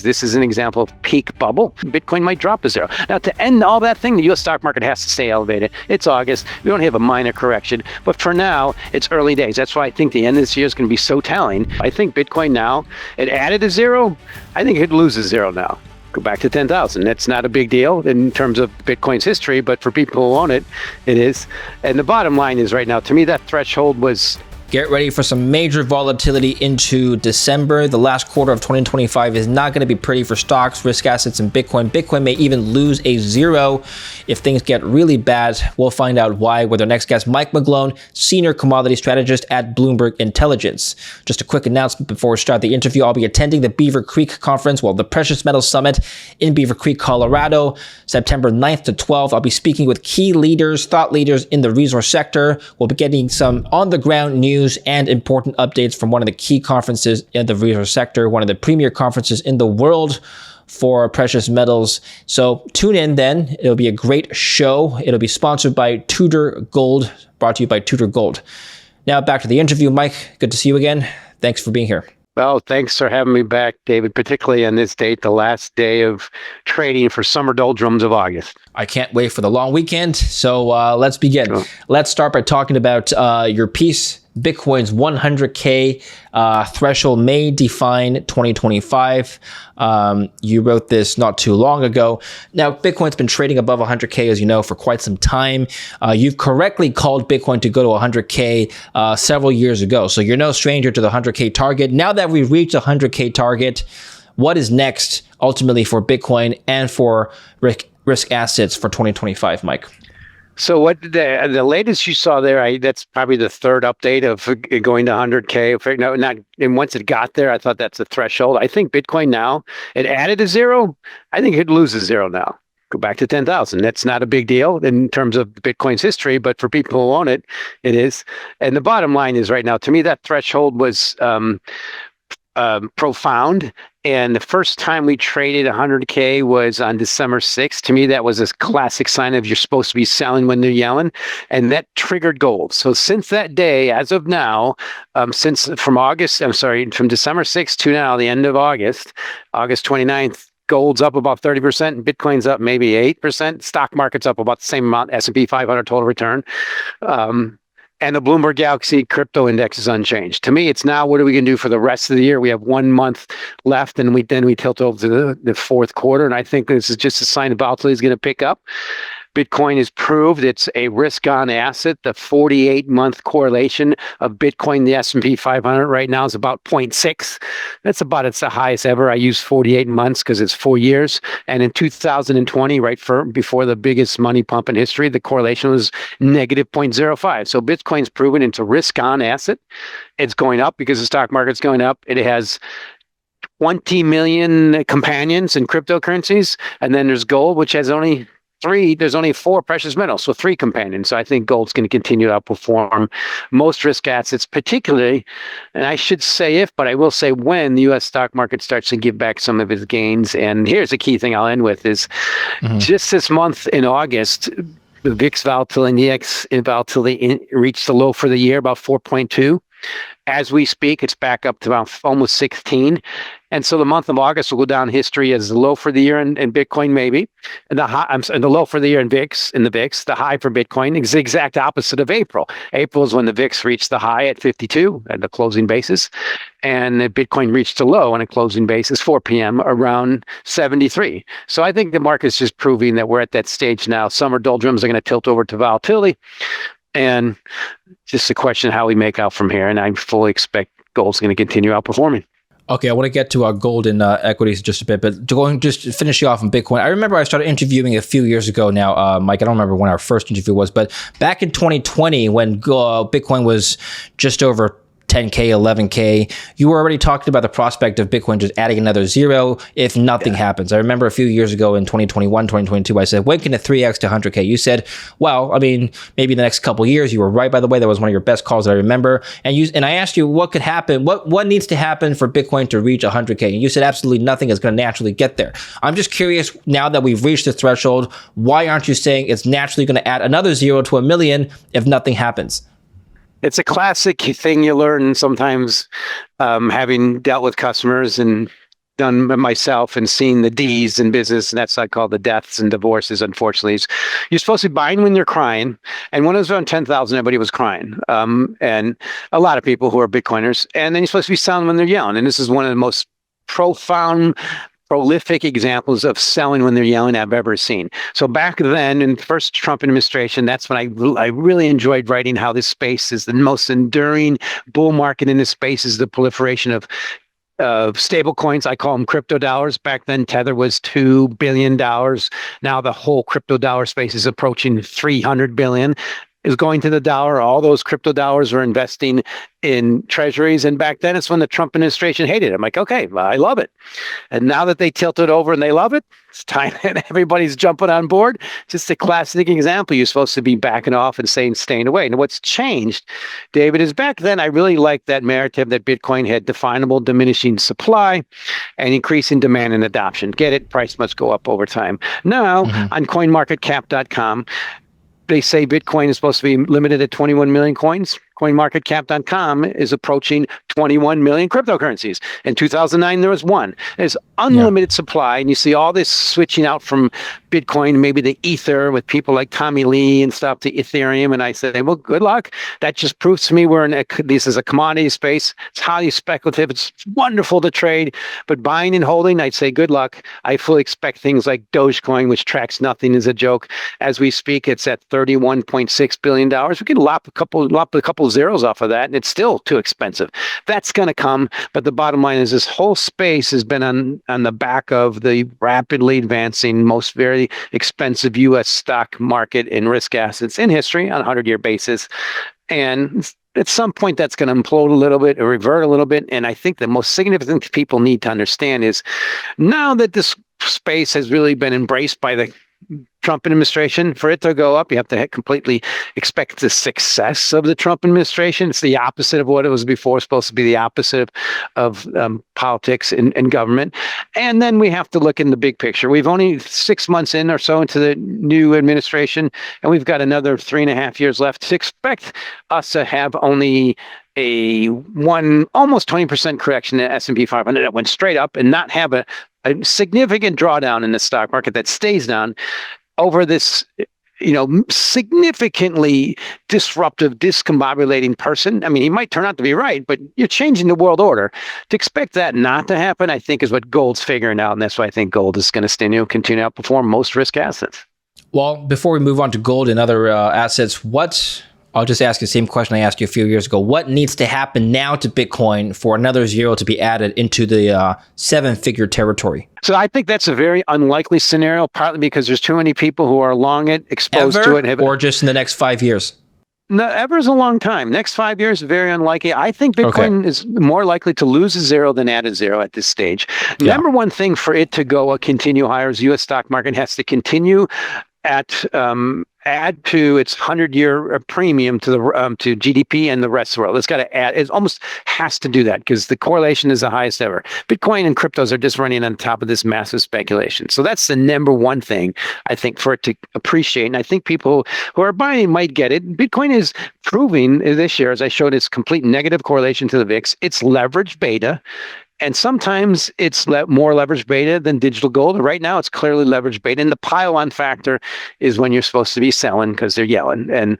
This is an example of peak bubble. Bitcoin might drop to zero. Now, to end all that thing, the U.S. stock market has to stay elevated. It's August. We don't have a minor correction. But for now, it's early days. That's why I think the end of this year is going to be so telling. I think Bitcoin now, it added a zero. I think it loses zero now. Go back to 10,000. That's not a big deal in terms of Bitcoin's history, but for people who own it, it is. And the bottom line is right now, to me, that threshold was... Get ready for some major volatility into December. The last quarter of 2025 is not going to be pretty for stocks, risk assets, and Bitcoin. Bitcoin may even lose a zero if things get really bad. We'll find out why with our next guest, Mike McGlone, Senior Commodity Strategist at Bloomberg Intelligence. Just a quick announcement before we start the interview. I'll be attending the Beaver Creek Conference, the Precious Metals Summit in Beaver Creek, Colorado, September 9th to 12th. I'll be speaking with key leaders, thought leaders in the resource sector. We'll be getting some on-the-ground news and important updates from one of the key conferences in the resource sector, one of the premier conferences in the world for precious metals. So tune in then. It'll be a great show. It'll be sponsored by Tudor Gold, brought to you by Tudor Gold. Now back to the interview. Mike, good to see you again. Thanks for being here. Well, thanks for having me back, David, particularly on this date, the last day of trading for summer doldrums of August. I can't wait for the long weekend. So let's begin. Sure. Let's start by talking about your piece. Bitcoin's 100K threshold may define 2025. You wrote this not too long ago. Now, Bitcoin's been trading above 100K, as you know, for quite some time. You've correctly called Bitcoin to go to 100K several years ago. So you're no stranger to the 100K target. Now that we've reached a 100K target, what is next ultimately for Bitcoin and for risk assets for 2025, Mike? So what the latest you saw there, that's probably the third update of going to 100K. No, not, and once it got there, I thought that's the threshold. I think Bitcoin now, it added a zero. I think it loses zero now. Go back to 10,000. That's not a big deal in terms of Bitcoin's history, but for people who own it, it is. And the bottom line is right now, to me, that threshold was profound. And the first time we traded 100K was on December 6th. To me, that was a classic sign of you're supposed to be selling when they're yelling. And that triggered gold. So since that day, as of now, from December 6th to now, the end of August 29th, gold's up about 30%, and Bitcoin's up maybe 8%. Stock market's up about the same amount, S&P 500 total return. And the Bloomberg Galaxy crypto index is unchanged. To me, it's now, what are we going to do for the rest of the year? We have 1 month left, and we tilt over to the fourth quarter. And I think this is just a sign of volatility is going to pick up. Bitcoin has proved it's a risk-on asset. The 48-month correlation of Bitcoin, the S&P 500 right now is about 0.6. It's the highest ever. I use 48 months because it's 4 years. And in 2020, before the biggest money pump in history, the correlation was negative 0.05. So Bitcoin's proven it's a risk-on asset. It's going up because the stock market's going up. It has 20 million companions in cryptocurrencies. And then there's gold, which has only there's only 4 precious metals, so 3 companions. So I think gold's going to continue to outperform most risk assets, particularly, and I should say but I will say when the U.S. stock market starts to give back some of its gains. And here's the key thing I'll end with is just this month in August, the VIX volatility index reached the low for the year, about 4.2. As we speak, it's back up to about almost 16. And so the month of August will go down in history as the low for the year in Bitcoin, maybe. And the low for the year in the VIX, the high for Bitcoin is the exact opposite of April. April is when the VIX reached the high at 52 at the closing basis. And the Bitcoin reached a low on a closing basis, 4 p.m., around 73. So I think the market's just proving that we're at that stage now. Summer doldrums are going to tilt over to volatility. And just a question of how we make out from here. And I fully expect gold's going to continue outperforming. Okay, I want to get to our gold and equities in just a bit, but just to finish you off on Bitcoin, I remember I started interviewing a few years ago now, Mike. I don't remember when our first interview was, but back in 2020, when Bitcoin was just over 10K, 11K, you were already talking about the prospect of Bitcoin just adding another zero if nothing happens. I remember a few years ago in 2021, 2022, I said, when can it 3X to 100K? You said, well, I mean, maybe the next couple of years. You were right, by the way. That was one of your best calls that I remember. And I asked you what could happen, what needs to happen for Bitcoin to reach 100K? And you said absolutely nothing is going to naturally get there. I'm just curious, now that we've reached the threshold, why aren't you saying it's naturally going to add another zero to a million if nothing happens? It's a classic thing you learn sometimes, having dealt with customers and done myself and seen the D's in business, and that's what I call the deaths and divorces, unfortunately. You're supposed to be buying when you're crying. And when it was around 10,000, everybody was crying. And a lot of people who are Bitcoiners. And then you're supposed to be selling when they're yelling. And this is one of the most profound, prolific examples of selling when they're yelling I've ever seen. So back then, in the first Trump administration, that's when I really enjoyed writing how this space is the most enduring bull market in this space is the proliferation of stable coins. I call them crypto dollars. Back then, Tether was $2 billion. Now the whole crypto dollar space is approaching 300 billion. Is going to the dollar. All those crypto dollars are investing in treasuries. And back then, it's when the Trump administration hated it. I'm like, okay, well, I love it. And now that they tilted over and they love it, it's time and everybody's jumping on board. Just a classic example. You're supposed to be backing off and staying away. And what's changed, David, is back then I really liked that narrative that Bitcoin had definable diminishing supply and increasing demand and adoption. Get it? Price must go up over time. Now on CoinMarketCap.com, they say Bitcoin is supposed to be limited at 21 million coins. CoinMarketCap.com is approaching 21 million cryptocurrencies. In 2009, there was one. There's unlimited supply, and you see all this switching out from Bitcoin, maybe the Ether with people like Tommy Lee and stuff to Ethereum. And I said, well, good luck. That just proves to me this is a commodity space. It's highly speculative. It's wonderful to trade, but buying and holding, I'd say good luck. I fully expect things like Dogecoin, which tracks nothing, is a joke. As we speak, it's at $31.6 billion. We can lop a couple zeros off of that, and it's still too expensive. That's going to come, but the bottom line is this whole space has been on the back of the rapidly advancing, most very expensive U.S. stock market and risk assets in history on a 100-year basis. And at some point, that's going to implode a little bit or revert a little bit. And I think the most significant thing people need to understand is now that this space has really been embraced by the Trump administration, for it to go up, you have to completely expect the success of the Trump administration. It's the opposite of what it was before. It's supposed to be the opposite of politics and government. And then we have to look in the big picture. We've only 6 months in or so into the new administration, and we've got another 3.5 years left to expect us to have only almost 20% correction in S&P 500 that went straight up and not have a significant drawdown in the stock market that stays down over this, significantly disruptive, discombobulating person. I mean, he might turn out to be right, but you're changing the world order. To expect that not to happen, I think, is what gold's figuring out, and that's why I think gold is going to continue to outperform most risk assets. Well, before we move on to gold and other assets, I'll just ask you the same question I asked you a few years ago. What needs to happen now to Bitcoin for another zero to be added into the seven-figure territory? So I think that's a very unlikely scenario, partly because there's too many people who are long it, exposed to it. Or just in the next 5 years? No, ever is a long time. Next 5 years, very unlikely. I think Bitcoin is more likely to lose a zero than add a zero at this stage. Yeah. Number one thing for it to continue higher is U.S. stock market has to continue at add to its 100-year premium to GDP and the rest of the world. It's got to add. It almost has to do that because the correlation is the highest ever. Bitcoin and cryptos are just running on top of this massive speculation. So that's the number one thing I think for it to appreciate. And I think people who are buying might get it. Bitcoin is proving this year, as I showed, its complete negative correlation to the VIX. It's leveraged beta. And sometimes it's more leveraged beta than digital gold. Right now, it's clearly leveraged beta. And the pile-on factor is when you're supposed to be selling because they're yelling. And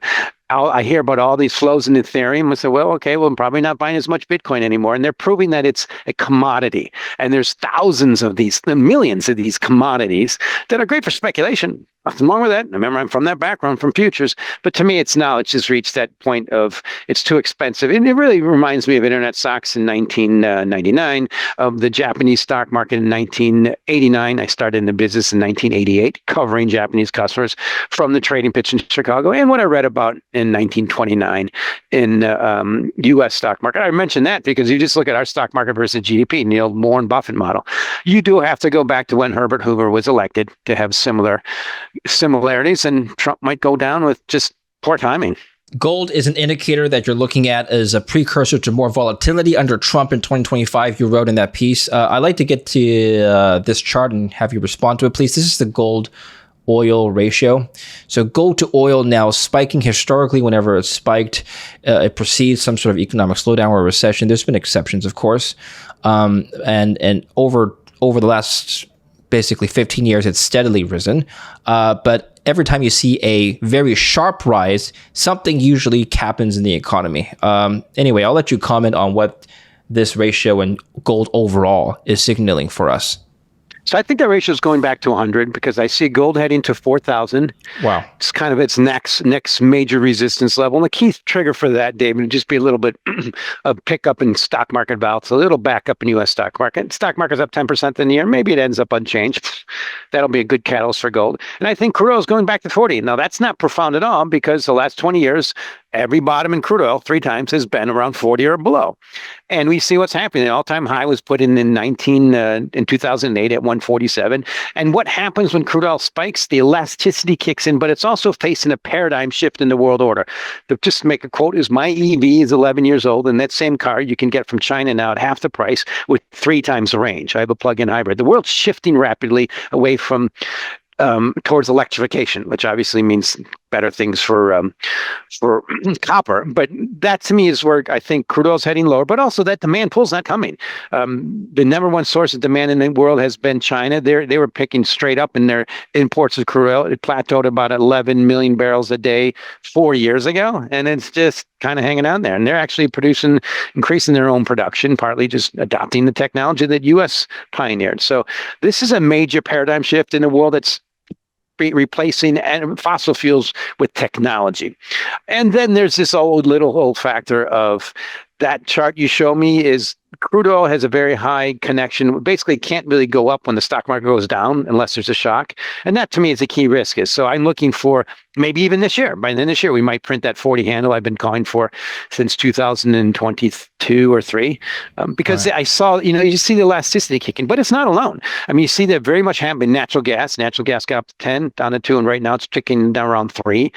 I hear about all these flows in Ethereum. I say, well, okay, well, I'm probably not buying as much Bitcoin anymore. And they're proving that it's a commodity. And there's thousands of these, millions of these commodities that are great for speculation. Nothing wrong with that. Remember, I'm from that background, from futures. But to me, it's just reached that point of it's too expensive. And it really reminds me of internet stocks in 1999, of the Japanese stock market in 1989. I started in the business in 1988, covering Japanese customers from the trading pitch in Chicago, and what I read about in 1929 in U.S. stock market. I mentioned that because you just look at our stock market versus GDP, Neil Warren Buffett model. You do have to go back to when Herbert Hoover was elected to have similarities, and Trump might go down with just poor timing. Gold is an indicator that you're looking at as a precursor to more volatility under Trump in 2025. You wrote in that piece. I'd like to get to this chart and have you respond to it, please. This is the gold oil ratio. So gold to oil now spiking historically. Whenever it's spiked, it precedes some sort of economic slowdown or recession. There's been exceptions, of course. And over over the last basically 15 years, it's steadily risen. But every time you see a very sharp rise, something usually happens in the economy. Anyway, I'll let you comment on what this ratio and gold overall is signaling for us. So I think that ratio is going back to 100 because I see gold heading to 4,000. Wow. It's kind of its next major resistance level. And the key trigger for that, David, would just be a little bit of pickup in stock market values, a little backup in U.S. stock market. Stock market's up 10% in the year. Maybe it ends up unchanged. That'll be a good catalyst for gold. And I think crude oil is going back to 40. Now, that's not profound at all because the last 20 years, every bottom in crude oil 3 times has been around 40 or below. And we see what's happening. The all-time high was put in 2008 at 147. And what happens when crude oil spikes? The elasticity kicks in, but it's also facing a paradigm shift in the world order. Just to make a quote, is my EV is 11 years old, and that same car you can get from China now at half the price with 3 times the range. I have a plug-in hybrid. The world's shifting rapidly away from towards electrification, which obviously means better things for copper. But that to me is where I think crude oil is heading lower, but also that demand pool's not coming. The number one source of demand in the world has been China. They were picking straight up in their imports of crude oil. It plateaued about 11 million barrels a day 4 years ago, and it's just kind of hanging on there. And they're actually increasing their own production, partly just adopting the technology that U.S. pioneered. So this is a major paradigm shift in a world that's replacing fossil fuels with technology. And then there's this old factor of that chart you show me is crude oil has a very high connection. Basically, it can't really go up when the stock market goes down unless there's a shock. And that to me is a key risk. So I'm looking for maybe even this year. By the end of this year, we might print that 40 handle I've been calling for since 2022 or 3. Because right. I saw, you see the elasticity kicking, but it's not alone. I mean, you see that very much happening. Natural gas got up to 10, down to 2, and right now it's ticking down around 3.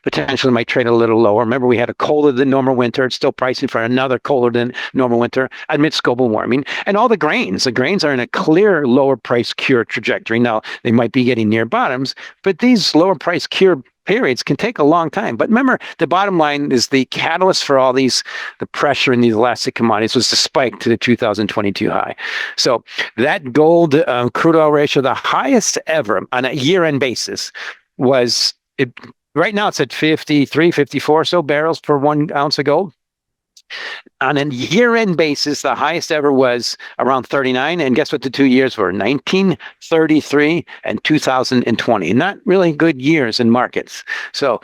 Potentially might trade a little lower. Remember, we had a colder than normal winter. It's still pricing for another colder than normal winter amidst global warming. And all the grains are in a clear lower price cure trajectory. Now, they might be getting near bottoms, but these lower price cure periods can take a long time. But remember, the bottom line is the catalyst for all the pressure in these elastic commodities was the spike to the 2022 high. So that gold crude oil ratio, the highest ever on a year-end basis, was it. Right now, it's at 53, 54 or so barrels per 1 ounce of gold. On a year-end basis, the highest ever was around 39. And guess what the 2 years were? 1933 and 2020. Not really good years in markets. So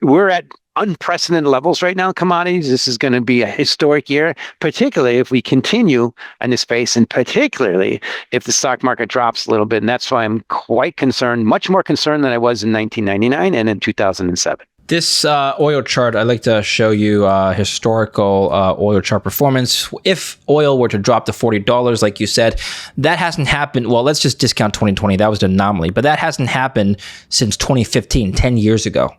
we're at unprecedented levels right now in commodities. This is going to be a historic year, particularly if we continue in this space, and particularly if the stock market drops a little bit. And that's why I'm quite concerned, much more concerned than I was in 1999 and in 2007. This oil chart, I'd like to show you historical oil chart performance. If oil were to drop to $40, like you said, that hasn't happened. Well, let's just discount 2020. That was an anomaly. But that hasn't happened since 2015, 10 years ago.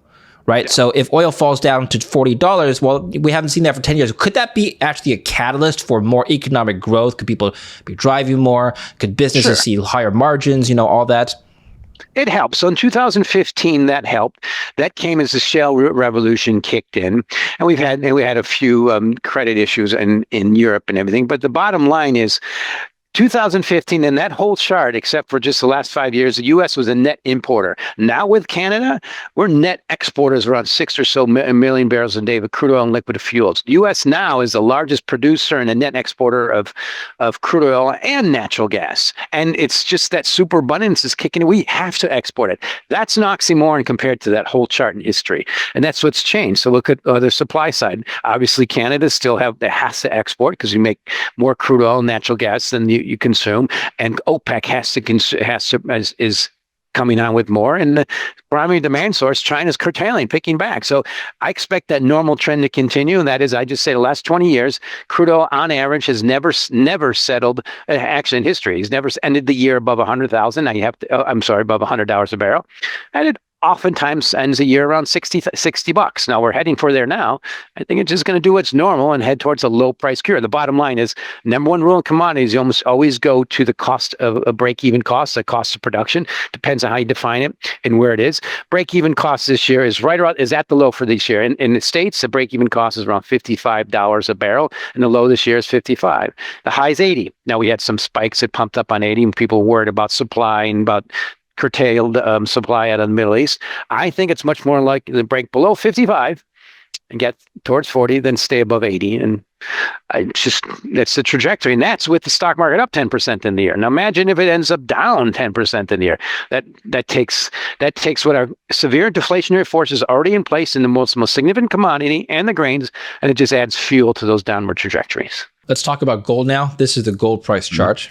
Right. Yeah. So if oil falls down to $40, well, we haven't seen that for 10 years. Could that be actually a catalyst for more economic growth? Could people be driving more? Could businesses see higher margins? All that? It helps. So in 2015, that helped. That came as the shale revolution kicked in, and we had a few credit issues in Europe and everything. But the bottom line is, 2015, and that whole chart, except for just the last 5 years, the U.S. was a net importer. Now with Canada, we're net exporters around 6 or so million barrels a day of crude oil and liquid fuels. The U.S. now is the largest producer and a net exporter of crude oil and natural gas. And it's just that superabundance is kicking in. We have to export it. That's an oxymoron compared to that whole chart in history. And that's what's changed. So look at the supply side. Obviously, Canada has to export because we make more crude oil and natural gas than you consume, and OPEC is coming on with more, and the primary demand source, China's curtailing, picking back. So I expect that normal trend to continue, and that is, I just say, the last 20 years, crude oil on average has never settled. Actually, in history, he's never ended the year above 100,000. Now above $100 a barrel, and it oftentimes ends a year around 60 bucks. Now we're heading for there now. I think it's just going to do what's normal and head towards a low price cure. The bottom line is number one rule in commodities, you almost always go to the cost of a break-even cost, the cost of production. Depends on how you define it and where it is. Break-even cost this year is at the low for this year. In the States, the break-even cost is around $55 a barrel, and the low this year is 55. The high is 80. Now we had some spikes that pumped up on 80, and people worried about supply and about curtailed supply out of the Middle East. I think it's much more likely to break below 55 and get towards 40 than stay above 80. And that's the trajectory. And that's with the stock market up 10% in the year. Now imagine if it ends up down 10% in the year. That takes what are severe deflationary forces already in place in the most significant commodity and the grains, and it just adds fuel to those downward trajectories. Let's talk about gold now. This is the gold price chart.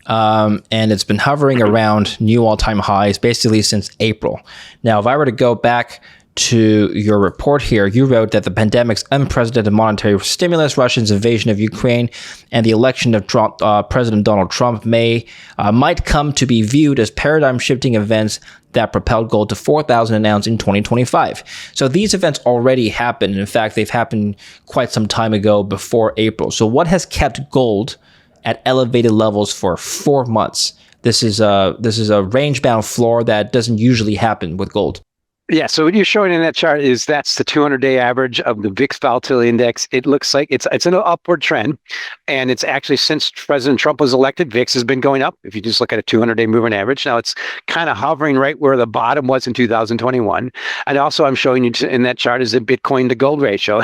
And it's been hovering around new all-time highs basically since April. Now, if I were to go back to your report here, you wrote that the pandemic's unprecedented monetary stimulus, Russia's invasion of Ukraine, and the election of President Donald Trump might come to be viewed as paradigm-shifting events that propelled gold to $4,000 an ounce in 2025. So these events already happened. In fact, they've happened quite some time ago before April. So what has kept gold at elevated levels for 4 months? This is a range-bound floor that doesn't usually happen with gold. Yeah, so what you're showing in that chart is that's the 200-day average of the VIX volatility index. It looks like it's an upward trend, and it's actually since President Trump was elected, VIX has been going up. If you just look at a 200-day moving average, now it's kind of hovering right where the bottom was in 2021. And also, I'm showing you in that chart is the Bitcoin to gold ratio.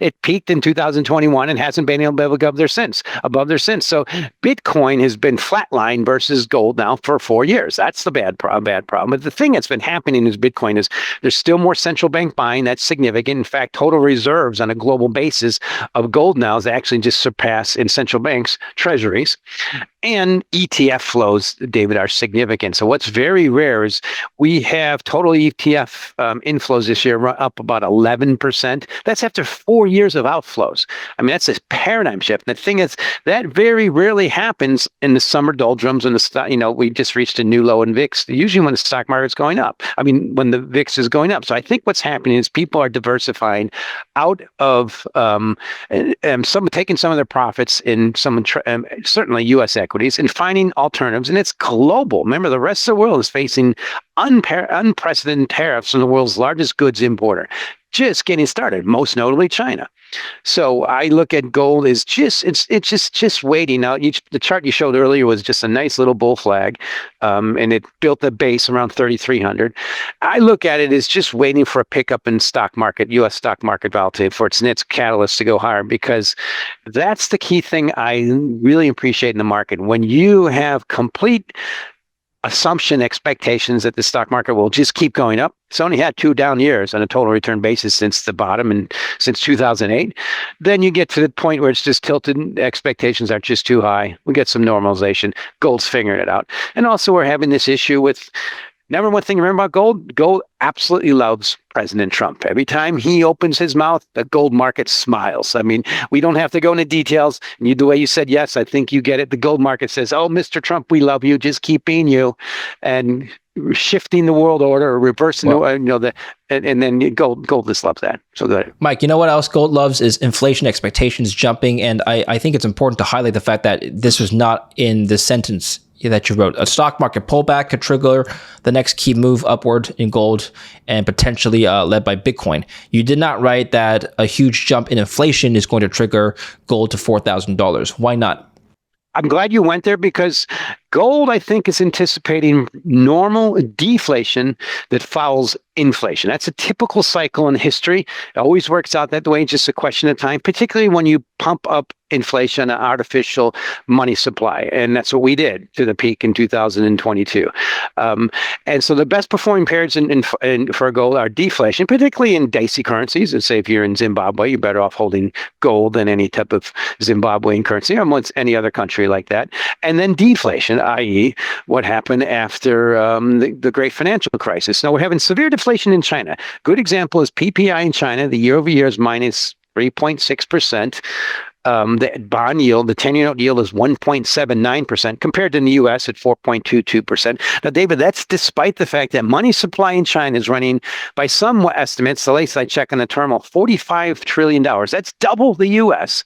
It peaked in 2021 and hasn't been able to go above there since. So Bitcoin has been flatline versus gold now for 4 years. That's the bad problem. But the thing that's been happening is Bitcoin is there's still more central bank buying. That's significant. In fact, total reserves on a global basis of gold now is actually just surpassed in central banks, treasuries. And ETF flows, David, are significant. So what's very rare is we have total ETF inflows this year up about 11%. That's after 4 years of outflows. I mean, that's a paradigm shift. And the thing is, that very rarely happens in the summer doldrums when we just reached a new low in VIX. Usually when the stock market's going up. I mean, when the VIX is going up. So I think what's happening is people are diversifying out of taking some of their profits in certainly U.S. equities and finding alternatives, and it's global. Remember, the rest of the world is facing unprecedented tariffs from the world's largest goods importer. Just getting started, most notably China. So I look at gold as just waiting. Now, the chart you showed earlier was just a nice little bull flag, and it built a base around 3,300. I look at it as just waiting for a pickup in U.S. stock market volatility for its next catalyst to go higher, because that's the key thing I really appreciate in the market. When you have complete expectations that the stock market will just keep going up. It's only had 2 down years on a total return basis since the bottom and since 2008. Then you get to the point where it's just tilted. Expectations are just too high. We get some normalization. Gold's figuring it out. And also we're having this issue with number one thing to remember about gold. Gold absolutely loves President Trump. Every time he opens his mouth, the gold market smiles. I mean, we don't have to go into details. The way you said yes, I think you get it. The gold market says, "Oh, Mr. Trump, we love you. Just keep being you," and shifting the world order or reversing and then gold just loves that. So good. Mike, you know what else gold loves is inflation expectations jumping, and I think it's important to highlight the fact that this was not in the sentence that you wrote. A stock market pullback could trigger the next key move upward in gold and potentially led by Bitcoin. You did not write that a huge jump in inflation is going to trigger gold to $4,000. Why not? I'm glad you went there, because gold, I think, is anticipating normal deflation that follows inflation. That's a typical cycle in history. It always works out that way, just a question of time, particularly when you pump up inflation, an artificial money supply. And that's what we did to the peak in 2022. And so the best performing periods for gold are deflation, particularly in dicey currencies. And say if you're in Zimbabwe, you're better off holding gold than any type of Zimbabwean currency or any other country like that. And then deflation, i.e. what happened after the great financial crisis. Now we're having severe deflation in China. Good example is PPI in China. The year over year is minus 3.6%. The bond yield, the 10-year note yield is 1.79% compared to the U.S. at 4.22%. Now, David, that's despite the fact that money supply in China is running, by some estimates, the latest I check on the terminal, $45 trillion. That's double the U.S.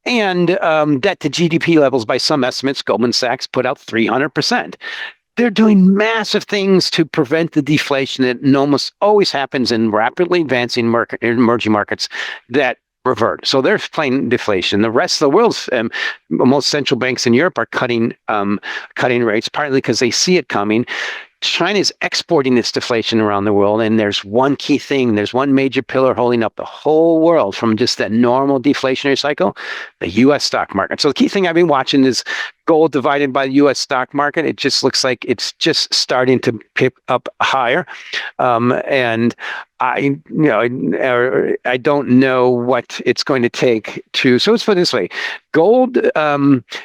And debt to GDP levels, by some estimates, Goldman Sachs put out 300%. They're doing massive things to prevent the deflation that almost always happens in rapidly advancing emerging markets that revert. So they're playing deflation. The rest of the world's most central banks in Europe are cutting rates, partly because they see it coming. China is exporting this deflation around the world, and there's one key thing. There's one major pillar holding up the whole world from just that normal deflationary cycle, the U.S. stock market. So the key thing I've been watching is gold divided by the U.S. stock market. It just looks like it's just starting to pick up higher, and I don't know what it's going to take to. So let's put it this way: gold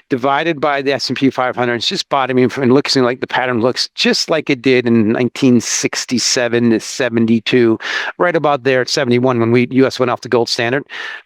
divided by the S&P 500 is just bottoming, and looking like the pattern looks just like it did in 1967 to 72, right about there at 71 when U.S. went off the gold standard.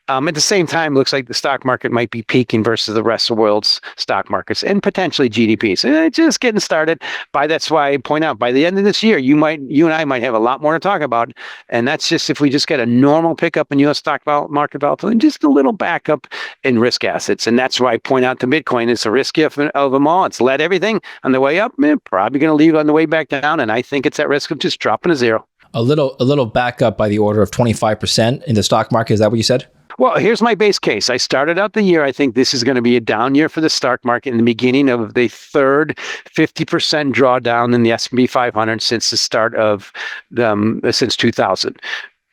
At the same time, it looks like the stock market might be peaking versus the rest of the world's stock markets and potentially GDP. So it's just getting started. That's why I point out by the end of this year, you and I might have a lot more to talk about. And that's just if we just get a normal pickup in U.S. stock market volatility and just a little backup in risk assets. And that's why I point out to Bitcoin is the riskiest of them all. It's led everything on the way up, probably going to leave on the way back down. And I think it's at risk of just dropping to zero. A little backup by the order of 25% in the stock market. Is that what you said? Well, here's my base case. I started out the year, I think this is going to be a down year for the stock market in the beginning of the third 50% drawdown in the S&P 500 since the start of since 2000.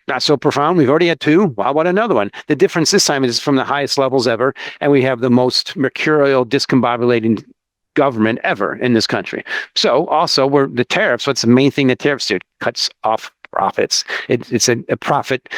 Not so profound. We've already had two. How about another one? The difference this time is from the highest levels ever, and we have the most mercurial, discombobulating government ever in this country. So also, the tariffs. What's the main thing that tariffs do? It cuts off profits. It's a profit.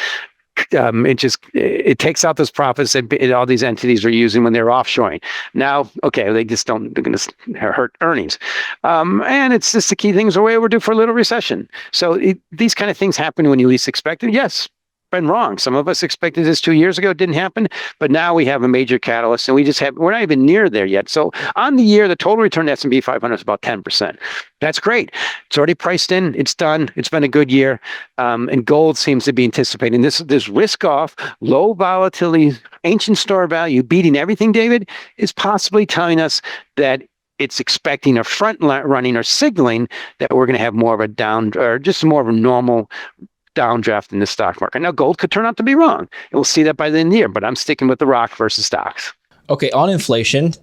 It takes out those profits that all these entities are using when they're offshoring. Now, okay, they're going to hurt earnings. And it's just the key things are way overdue for a little recession. So these kind of things happen when you least expect it. Yes, been wrong. Some of us expected this 2 years ago. It didn't happen. But now we have a major catalyst, and we're not even near there yet. So on the year, the total return to S&P 500 is about 10%. That's great. It's already priced in. It's done. It's been a good year. And gold seems to be anticipating this risk off, low volatility, ancient store value, beating everything, David, is possibly telling us that it's expecting a front running or signaling that we're going to have more of a down, or just more of a normal downdraft in the stock market. Now, gold could turn out to be wrong. And we'll see that by the end of the year, but I'm sticking with the rock versus stocks. Okay, on inflation,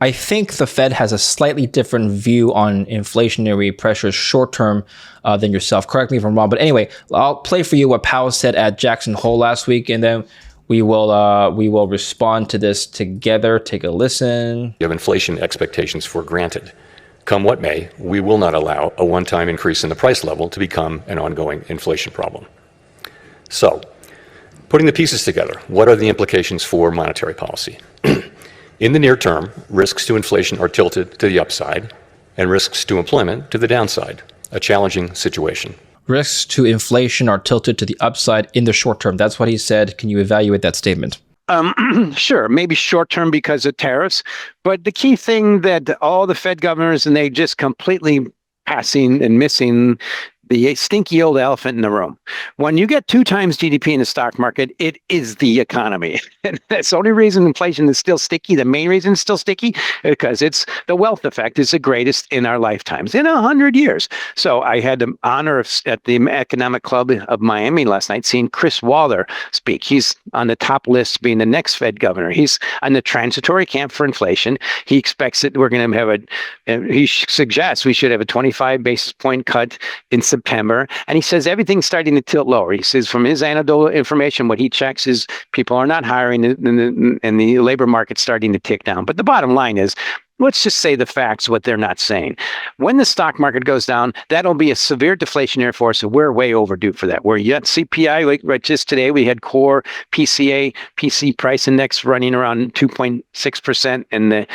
I think the Fed has a slightly different view on inflationary pressures short-term than yourself. Correct me if I'm wrong. But anyway, I'll play for you what Powell said at Jackson Hole last week, and then we will respond to this together. Take a listen. You have inflation expectations for granted. Come what may, we will not allow a one-time increase in the price level to become an ongoing inflation problem. So, putting the pieces together, what are the implications for monetary policy? In the near term, risks to inflation are tilted to the upside and risks to employment to the downside, a challenging situation. Risks to inflation are tilted to the upside in the short term. That's what he said. Can you evaluate that statement? Sure, maybe short term because of tariffs, but the key thing that all the Fed governors, and they just completely passing and missing the stinky old elephant in the room. When you get 2 times GDP in the stock market, it is the economy. And that's the only reason inflation is still sticky. The main reason it's still sticky because it's the wealth effect is the greatest in our lifetimes in 100 years. So I had the honor of at the Economic Club of Miami last night seeing Chris Waller speak. He's on the top list being the next Fed governor. He's on the transitory camp for inflation. He expects that we're going to have he suggests we should have a 25 basis point cut in September, and he says everything's starting to tilt lower. He says from his anecdotal information, what he checks is people are not hiring and the labor market's starting to tick down. But the bottom line is, let's just say the facts, what they're not saying. When the stock market goes down, that'll be a severe deflationary force. So we're way overdue for that. Where you got CPI, right just today, we had core PC price index running around 2.6% in the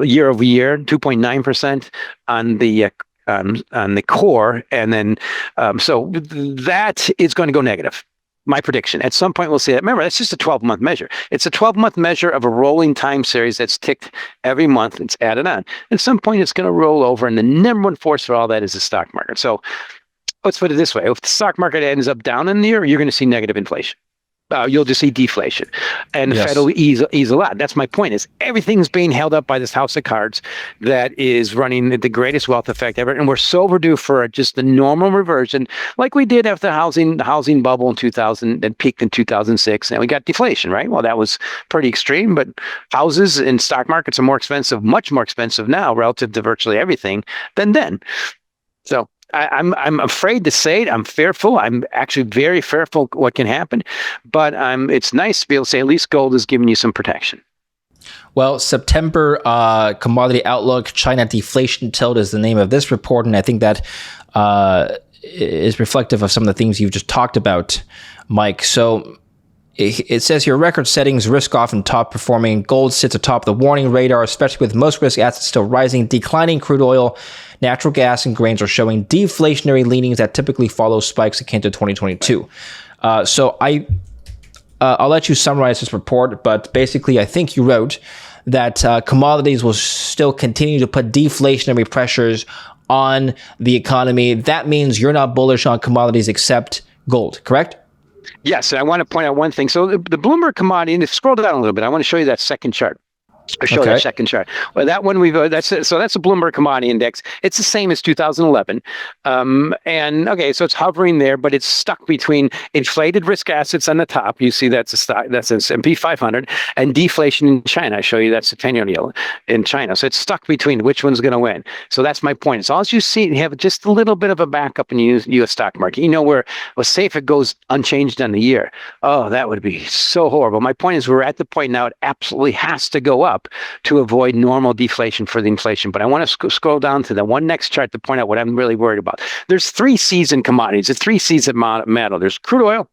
year over year, 2.9% on the core. And then, so that is going to go negative. my prediction. At some point, we'll see that. Remember, that's just a 12-month measure. It's a 12-month measure of a rolling time series that's ticked every month. It's added on. At some point, it's going to roll over, and the number one force for all that is the stock market. So let's put it this way. If the stock market ends up down in the year, you're going to see negative inflation. You'll just see deflation, and the Fed will ease a lot. That's my point. Is everything's being held up by this house of cards that is running the greatest wealth effect ever, and we're so overdue for just the normal reversion, like we did after the housing bubble in 2000 that peaked in 2006, and we got deflation, right? Well, that was pretty extreme, but houses and stock markets are more expensive, much more expensive now relative to virtually everything than then. So I'm afraid to say it. I'm fearful. I'm actually very fearful what can happen, but it's nice to be able to say at least gold is giving you some protection. Well, September commodity outlook, China deflation tilt is the name of this report, and I think that is reflective of some of the things you've just talked about, Mike. So it says here, record settings, risk off and top performing. Gold sits atop the warning radar, especially with most risk assets still rising. Declining crude oil, natural gas, and grains are showing deflationary leanings that typically follow spikes akin to 2022. So I'll let you summarize this report, but basically I think you wrote that commodities will still continue to put deflationary pressures on the economy. That means you're not bullish on commodities except gold, correct? Yes, and I want to point out one thing. So the Bloomberg commodity, and if you scroll down a little bit, I want to show you that second chart. Or show that second chart. Well, that one that's a Bloomberg Commodity Index. It's the same as 2011, and okay, so it's hovering there, but it's stuck between inflated risk assets on the top. You see that's a stock, that's an S&P 500, and deflation in China. I show you that's the 10-year yield in China. So it's stuck between which one's going to win. So that's my point. As long as you see you have just a little bit of a backup in the U.S. stock market, where say if it goes unchanged on the year, oh, that would be so horrible. My point is we're at the point now it absolutely has to go up to avoid normal deflation for the inflation. But I want to scroll down to the one next chart to point out what I'm really worried about. There's 3 C's in commodities. The 3 C's that matter. There's crude oil,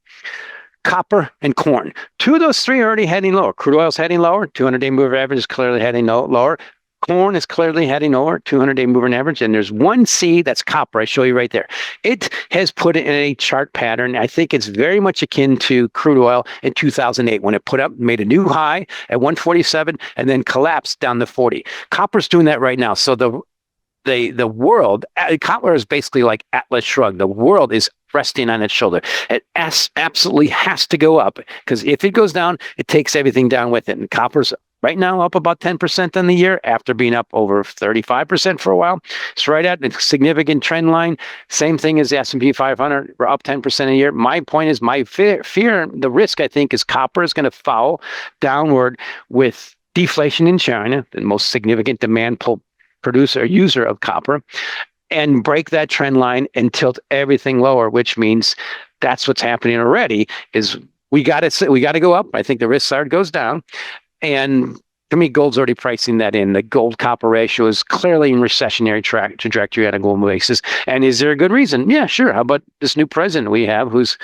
copper, and corn. 2 of those 3 are already heading lower. Crude oil is heading lower. 200-day moving average is clearly heading lower. Corn is clearly heading lower, 200-day moving average. And there's 1 C, that's copper. I show you right there. It has put it in a chart pattern. I think it's very much akin to crude oil in 2008 when it made a new high at 147 and then collapsed down to 40. Copper's doing that right now. So the world, copper is basically like Atlas Shrugged. The world is resting on its shoulder. It absolutely has to go up because if it goes down, it takes everything down with it. And copper's right now up about 10% on the year after being up over 35% for a while. It's right at a significant trend line. Same thing as the S&P 500. We're up 10% a year. My point is my fear, the risk I think is copper is going to fall downward with deflation in China, the most significant demand user of copper, and break that trend line and tilt everything lower, which means that's what's happening already is we got to go up. I think the risk side goes down. And to me, gold's already pricing that in. The gold-copper ratio is clearly in recessionary trajectory on a global basis. And is there a good reason? Yeah, sure. How about this new president we have who's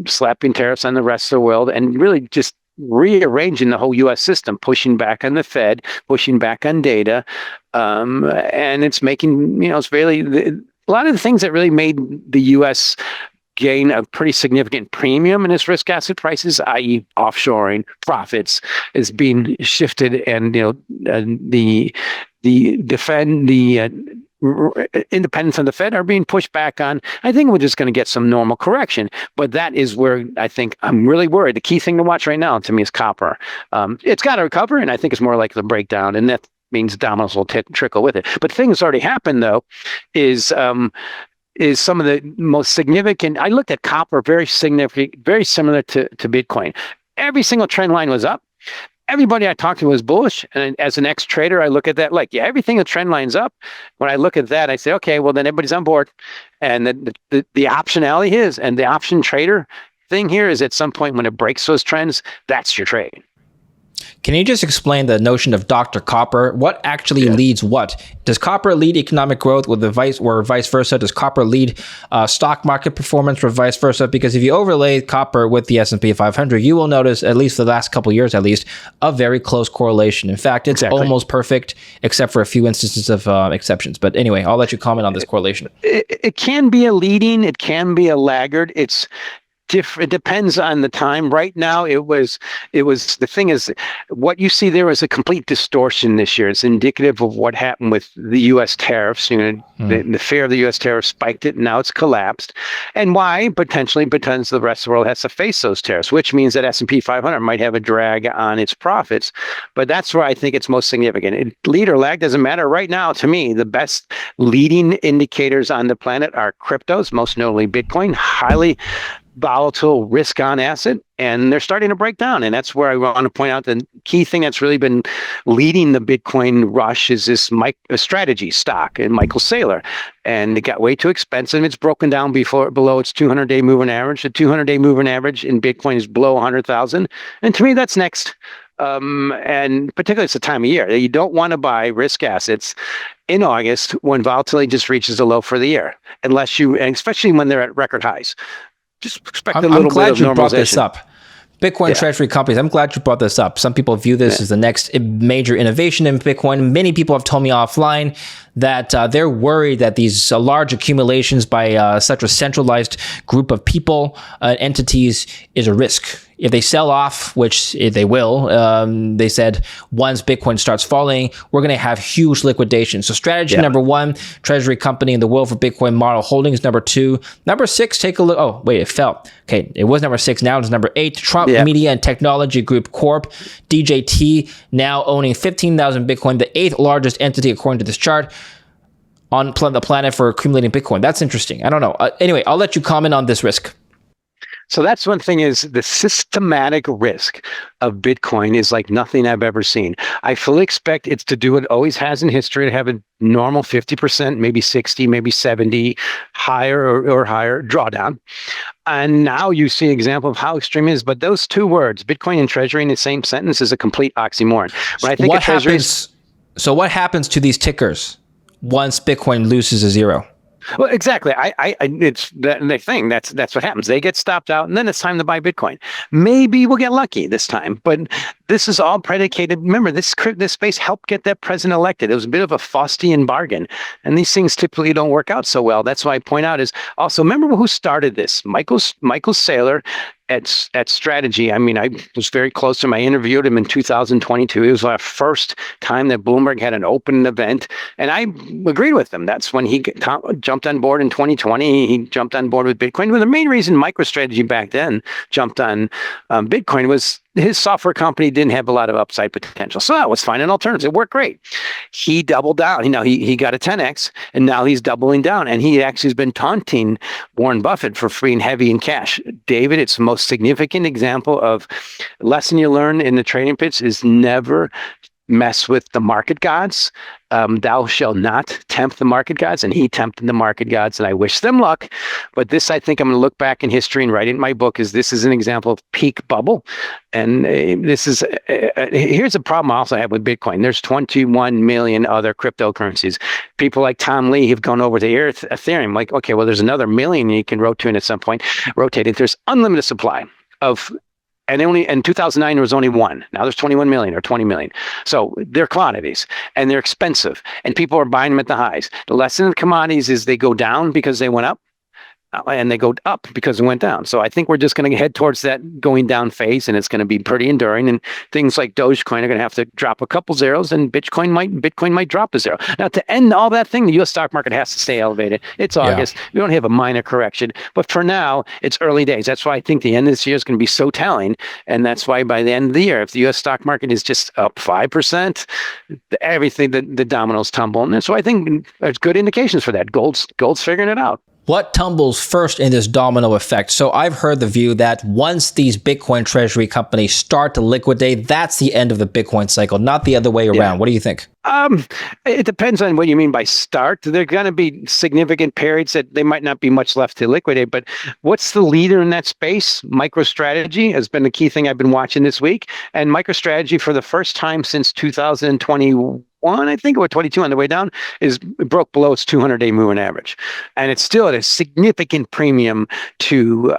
slapping tariffs on the rest of the world and really just rearranging the whole U.S. system, pushing back on the Fed, pushing back on data. And it's making, it's really a lot of the things that really made the U.S. gain a pretty significant premium in its risk asset prices, i.e. offshoring profits, is being shifted, and the independence of the Fed are being pushed back on. I think we're just going to get some normal correction, but that is where I think I'm really worried. The key thing to watch right now to me is copper. It's got to recover, and I think it's more like the breakdown, and that means dominoes will trickle with it. But the thing that's already happened though is some of the most significant. I looked at copper, very significant, very similar to Bitcoin. Every single trend line was up. Everybody I talked to was bullish. And as an ex-trader, I look at that like, yeah, everything the trend line's up. When I look at that, I say, okay, well, then everybody's on board. And the optionality is, and the option trader thing here is at some point when it breaks those trends, that's your trade. Can you just explain the notion of Dr. Copper? What actually leads what? Does copper lead economic growth with vice versa? Does copper lead stock market performance or vice versa? Because if you overlay copper with the S&P 500, you will notice, at least the last couple of years at least, a very close correlation. In fact, it's almost perfect, except for a few instances of exceptions. But anyway, I'll let you comment on this correlation. It can be a leading, it can be a laggard. It depends on the time. Right now, the thing is, what you see there is a complete distortion this year. It's indicative of what happened with the U.S. tariffs. The fear of the U.S. tariffs spiked it, and now it's collapsed. And why? Potentially because the rest of the world has to face those tariffs, which means that S&P 500 might have a drag on its profits. But that's where I think it's most significant. Lead or lag doesn't matter. Right now, to me, the best leading indicators on the planet are cryptos, most notably Bitcoin, highly volatile risk on asset, and they're starting to break down. And that's where I want to point out the key thing that's really been leading the Bitcoin rush is this strategy stock and Michael Saylor. And it got way too expensive. It's broken down below its 200-day moving average. The 200-day moving average in Bitcoin is below 100,000. And to me, that's next. And particularly it's the time of year. You don't want to buy risk assets in August when volatility just reaches a low for the year, and especially when they're at record highs. Just expect a little bit of normalization. I'm glad you brought this up. Bitcoin treasury companies, I'm glad you brought this up. Some people view this as the next major innovation in Bitcoin. Many people have told me offline that they're worried that these large accumulations by such a centralized group of people, entities, is a risk. If they sell off, which they will, they said once Bitcoin starts falling, we're going to have huge liquidation. So strategy number one, treasury company in the world for Bitcoin model holdings. Number two. Number six, take a look. Oh, wait, it fell. Okay, it was number six. Now it's number 8. Trump Media and Technology Group Corp, DJT, now owning 15,000 Bitcoin, the 8th largest entity according to this chart on the planet for accumulating Bitcoin. That's interesting. I don't know. Anyway, I'll let you comment on this risk. So that's one thing, is the systematic risk of Bitcoin is like nothing I've ever seen. I fully expect it to do what it always has in history, to have a normal 50%, maybe 60, maybe 70, higher or higher drawdown. And now you see an example of how extreme it is. But those two words, Bitcoin and treasury, in the same sentence is a complete oxymoron. When I think of treasury, so what happens to these tickers once Bitcoin loses a zero? Well, exactly. It's the thing. That's what happens. They get stopped out, and then it's time to buy Bitcoin. Maybe we'll get lucky this time, but this is all predicated. Remember, this space helped get that president elected. It was a bit of a Faustian bargain, and these things typically don't work out so well. That's why I point out is also, remember who started this? Michael Saylor at Strategy. I mean, I was very close to him. I interviewed him in 2022. It was our first time that Bloomberg had an open event, and I agreed with him. That's when he jumped on board in 2020. He jumped on board with Bitcoin. Well, the main reason MicroStrategy back then jumped on Bitcoin was his software company didn't have a lot of upside potential. So that was fine. An alternative. It worked great. He doubled down. He got a 10x, and now he's doubling down. And he actually has been taunting Warren Buffett for being heavy in cash. David, it's the most significant example of lesson you learn in the trading pitch is never mess with the market gods. Thou shalt not tempt the market gods, and he tempted the market gods, and I wish them luck. But this, I think I'm going to look back in history and write in my book, this is an example of peak bubble. And here's a problem I also have with Bitcoin. There's 21 million other cryptocurrencies. People like Tom Lee have gone over to Ethereum, like, okay, well, there's another million you can rotate at some point. There's unlimited supply of. And in 2009, there was only one. Now there's 21 million or 20 million. So they're quantities, and they're expensive, and people are buying them at the highs. The lesson in commodities is they go down because they went up, and they go up because it went down. So I think we're just going to head towards that going down phase, and it's going to be pretty enduring. And things like Dogecoin are going to have to drop a couple zeros, and Bitcoin might drop a zero. Now, to end all that thing, the U.S. stock market has to stay elevated. It's August. We don't have a minor correction, but for now, it's early days. That's why I think the end of this year is going to be so telling, and that's why by the end of the year, if the U.S. stock market is just up 5%, everything, the dominoes tumble. And so I think there's good indications for that. Gold's figuring it out. What tumbles first in this domino effect? So I've heard the view that once these Bitcoin treasury companies start to liquidate, that's the end of the Bitcoin cycle, not the other way around. What do you think? It depends on what you mean by start. There are going to be significant periods that they might not be much left to liquidate, but what's the leader in that space? MicroStrategy has been the key thing I've been watching this week. And MicroStrategy, for the first time since 2021, I think, or 22 on the way down, it broke below its 200-day moving average, and it's still at a significant premium to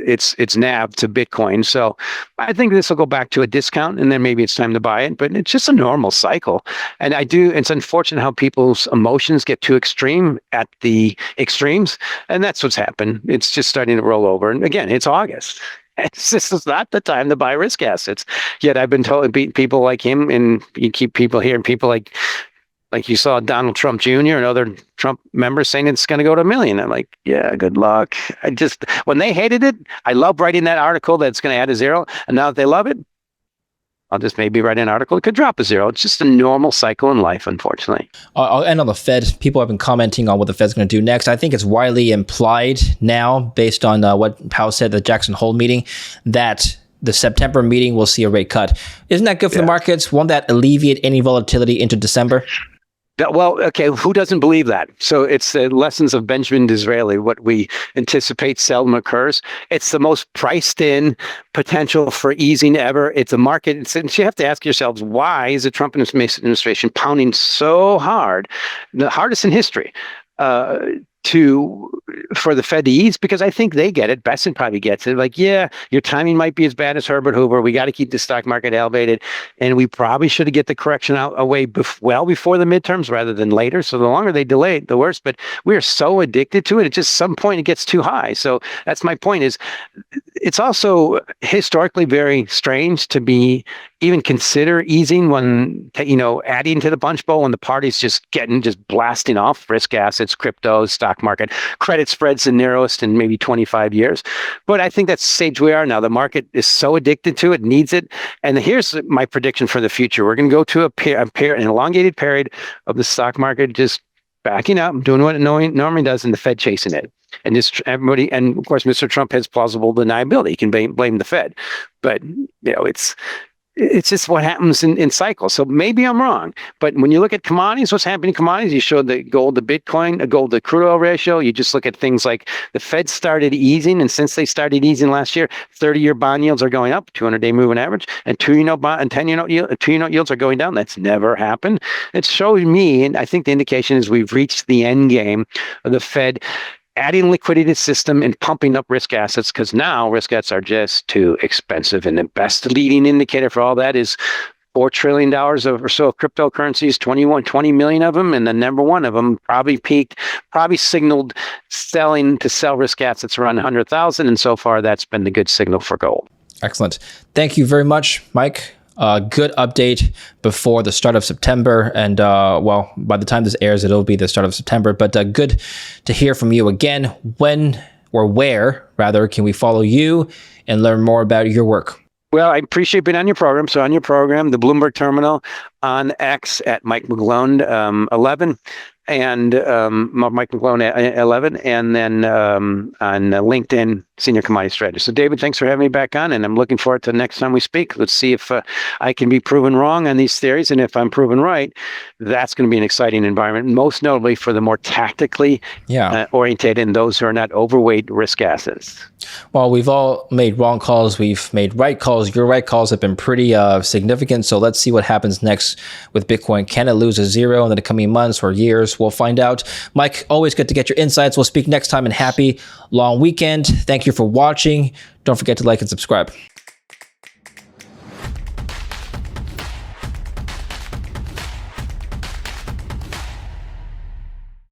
its NAV to Bitcoin. So I think this will go back to a discount, and then maybe it's time to buy it. But it's just a normal cycle, and it's unfortunate how people's emotions get too extreme at the extremes, and that's what's happened. It's just starting to roll over, and again, it's August. This is not the time to buy risk assets. Yet I've been told people like him, and you keep people hearing people like you saw Donald Trump Jr. and other Trump members saying it's going to go to $1 million. I'm like, yeah, good luck. When they hated it, I love writing that article that's going to add a zero. And now that they love it, I'll just maybe write an article. It could drop a zero. It's just a normal cycle in life, unfortunately. I'll end on the Fed. People have been commenting on what the Fed's going to do next. I think it's widely implied now, based on what Powell said at the Jackson Hole meeting, that the September meeting will see a rate cut. Isn't that good for the markets? Won't that alleviate any volatility into December? Well, okay, who doesn't believe that? So it's the lessons of Benjamin Disraeli. What we anticipate seldom occurs. It's the most priced in potential for easing ever. It's a market. And you have to ask yourselves, why is the Trump administration pounding so hard, the hardest in history, for the Fed to ease? Because I think they get it. Besson probably gets it. Like, yeah, your timing might be as bad as Herbert Hoover. We got to keep the stock market elevated, and we probably should get the correction away well before the midterms rather than later. So the longer they delay it, the worse. But we are so addicted to it. At just some point, it gets too high. So that's my point. Is it's also historically very strange to be even consider easing when, adding to the punch bowl when the party's just blasting off risk assets, cryptos, stock market, credit spreads the narrowest in maybe 25 years. But I think that's the stage we are now. The market is so addicted to it, needs it. And here's my prediction for the future. We're going to go to an elongated period of the stock market just backing up, doing what it normally does, and the Fed chasing it. And just everybody, and of course, Mr. Trump has plausible deniability. He can blame the Fed, but it's just what happens in cycles. So maybe I'm wrong, but when you look at commodities, what's happening in commodities, you showed the gold to Bitcoin, gold to crude oil ratio. You just look at things like the Fed started easing, and since they started easing last year, 30-year bond yields are going up, 200-day moving average, and 10-year note yields are going down. That's never happened. It shows me, and I think the indication is we've reached the end game of the Fed adding liquidity to the system and pumping up risk assets, because now risk assets are just too expensive. And the best leading indicator for all that is $4 trillion or so of cryptocurrencies, 20 million of them, and the number one of them probably signaled to sell risk assets around 100,000. And so far, that's been the good signal for gold. Excellent. Thank you very much, Mike. Good update before the start of September. And by the time this airs, it'll be the start of September. But good to hear from you again. When or where, rather, can we follow you and learn more about your work? Well, I appreciate being on your program. So on your program, the Bloomberg Terminal, on X at Mike McGlone 11, and Mike McGlone 11, and then on LinkedIn, Senior Commodity Strategist. So David, thanks for having me back on, and I'm looking forward to the next time we speak. Let's see if I can be proven wrong on these theories, and if I'm proven right, that's going to be an exciting environment, most notably for the more tactically oriented and those who are not overweight risk assets. Well, we've all made wrong calls. We've made right calls. Your right calls have been pretty significant. So let's see what happens next with Bitcoin. Can it lose a zero in the coming months or years? We'll find out. Mike, always good to get your insights. We'll speak next time, and happy long weekend. Thank you for watching. Don't forget to like and subscribe.